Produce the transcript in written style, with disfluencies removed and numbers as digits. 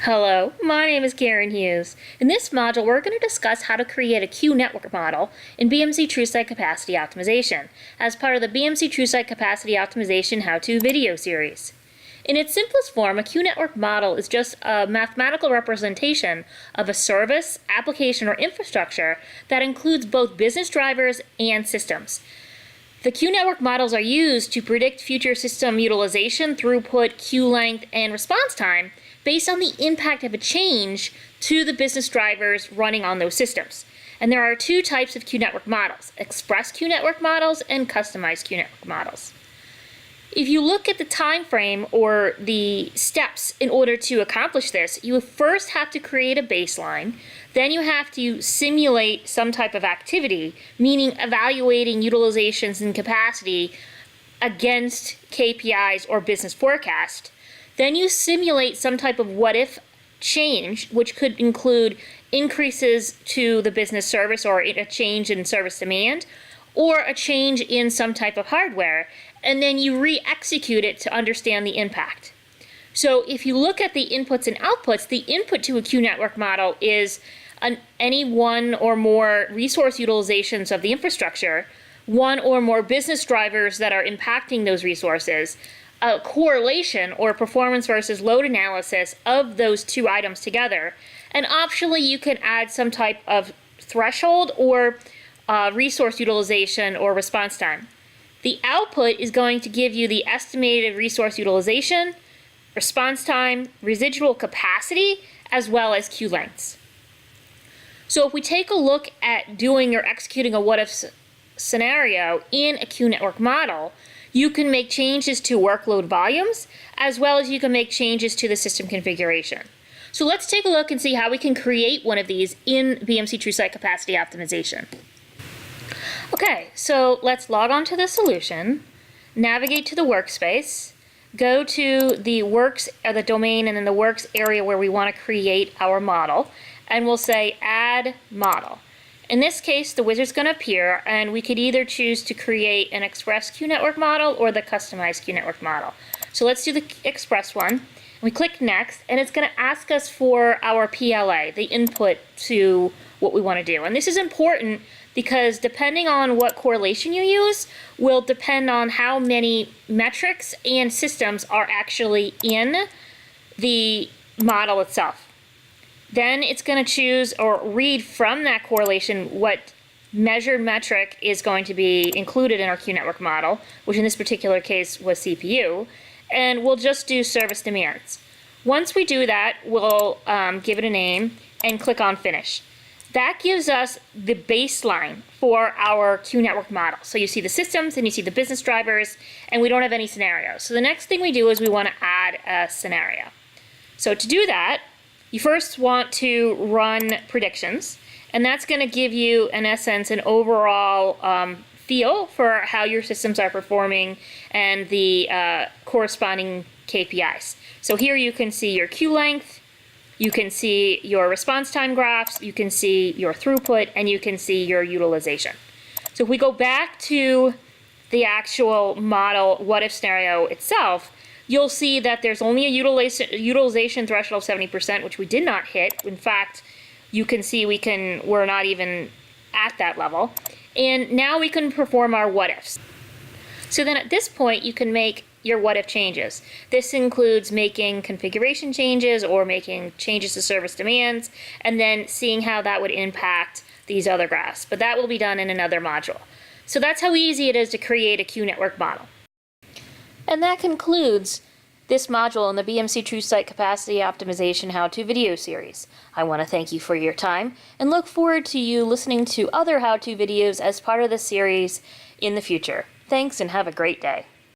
Hello, my name is Karen Hughes. In this module, we're going to discuss how to create a Q network model in BMC TrueSight Capacity Optimization as part of the BMC TrueSight Capacity Optimization how-to video series. In its simplest form, a Q network model is just a mathematical representation of a service, application, or infrastructure that includes both business drivers and systems. The Q network models are used to predict future system utilization, throughput, queue length, and response time based on the impact of a change to the business drivers running on those systems. And there are two types of Q network models: express Q network models and customized Q network models. If you look at the time frame or the steps in order to accomplish this, you first have to create a baseline. Then you have to simulate some type of activity, meaning evaluating utilizations and capacity against KPIs or business forecast. Then you simulate some type of what-if change, which could include increases to the business service or a change in service demand, or a change in some type of hardware, and then you re-execute it to understand the impact. So if you look at the inputs and outputs, the input to a Q network model is any one or more resource utilizations of the infrastructure, one or more business drivers that are impacting those resources, a correlation or performance versus load analysis of those two items together, and optionally you can add some type of threshold or resource utilization or response time. The output is going to give you the estimated resource utilization, response time, residual capacity, as well as queue lengths. So if we take a look at doing or executing a what-if scenario in a Q network model, you can make changes to workload volumes, as well as you can make changes to the system configuration. So let's take a look and see how we can create one of these in BMC TrueSight Capacity Optimization. Okay, so let's log on to the solution, navigate to the workspace, go to the works, the domain, and then the works area where we want to create our model, and we'll say add model. In this case, the wizard's going to appear, and we could either choose to create an express Q network model or the customized Q network model. So let's do the express one. We click next, and it's going to ask us for our PLA, the input to what we want to do. And this is important because depending on what correlation you use will depend on how many metrics and systems are actually in the model itself. Then it's going to choose or read from that correlation what measured metric is going to be included in our Q network model, which in this particular case was CPU, and we'll just do service demands. Once we do that, we'll give it a name and click on Finish. That gives us the baseline for our Q network model. So you see the systems and you see the business drivers, and we don't have any scenarios. So the next thing we do is we want to add a scenario. So to do that, you first want to run predictions, and that's going to give you, in essence, an overall feel for how your systems are performing and the corresponding KPIs. So here you can see your queue length, you can see your response time graphs, you can see your throughput, and you can see your utilization. So if we go back to the actual model what-if scenario itself, you'll see that there's only a utilization threshold of 70%, which we did not hit. In fact, you can see we're not even at that level. And now we can perform our what-ifs. So then at this point, you can make your what-if changes. This includes making configuration changes or making changes to service demands, and then seeing how that would impact these other graphs. But that will be done in another module. So that's how easy it is to create a Q network model. And that concludes this module in the BMC TrueSight Capacity Optimization how-to video series. I want to thank you for your time and look forward to you listening to other how-to videos as part of this series in the future. Thanks and have a great day.